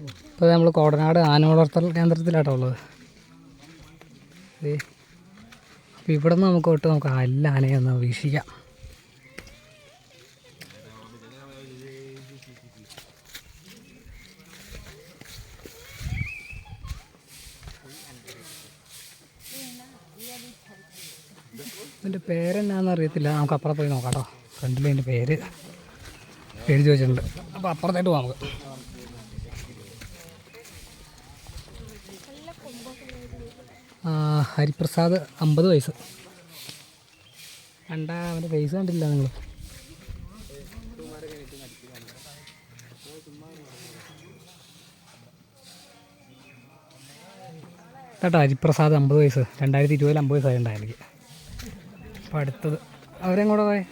ഇപ്പോൾ നമ്മൾ കോടനാട് ആന വളർത്തൽ കേന്ദ്രത്തിലാട്ടോ ഉള്ളത്. അപ്പോൾ ഇവിടെ നിന്ന് നമുക്ക് തൊട്ട് നമുക്ക് എല്ലാ ആനയെ ഒന്ന് വീക്ഷിക്കാം. ഇതിൻ്റെ പേരെന്നാന്ന് അറിയത്തില്ല, നമുക്ക് അപ്പുറം പോയി നോക്കാം കേട്ടോ. ഫ്രണ്ടിൽ അതിൻ്റെ പേര് എഴുതി വെച്ചിട്ടുണ്ട്. അപ്പോൾ അപ്പുറത്തായിട്ട് പോകാം നമുക്ക്. ഹരിപ്രസാദ് 50 വയസ്സ്. കണ്ടാ അവൻ്റെ ഫേസ് കണ്ടില്ല നിങ്ങൾ? കേട്ടോ, ഹരിപ്രസാദ് 50 വയസ്സ്. 2020 50 വയസ്സായി ഉണ്ടായി എനിക്ക്. അപ്പോൾ അടുത്തത് അവരെയും കൂടെ പോയി.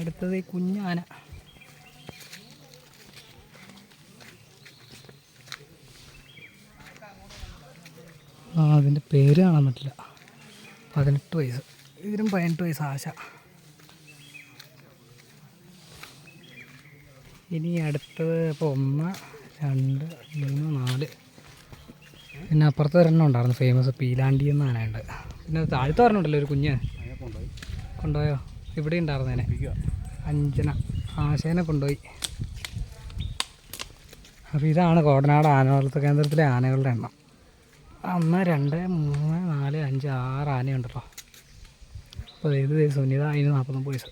അടുത്തത് ഈ കുഞ്ഞാന. അതിൻ്റെ പേര് കാണാൻ പറ്റില്ല. 18 വയസ്സ്. ഇതിനും 18 വയസ്സ് ആശ. ഇനി അടുത്തത് ഇപ്പോൾ 1, 2, 3, 4. പിന്നെ അപ്പുറത്ത് ഒരെണ്ണം ഉണ്ടായിരുന്നു ഫേമസ്, പീലാണ്ടി എന്ന ആനയുണ്ട്. പിന്നെ താഴത്ത് പറഞ്ഞുണ്ടല്ലോ ഒരു കുഞ്ഞ്, കൊണ്ടുപോയോ? ഇവിടെ ഉണ്ടായിരുന്നേനെ, അഞ്ജന ആശേനെ കൊണ്ടുപോയി. അപ്പോൾ ഇതാണ് കോടനാട് ആന വളർത്തൽ കേന്ദ്രത്തിലെ ആനകളുടെ എണ്ണം. 1, 2, 3, 4, 5, 6 ആനയുണ്ടല്ലോ. അപ്പോൾ ഇത് സുനിത, അതിന് 49 വയസ്സ്.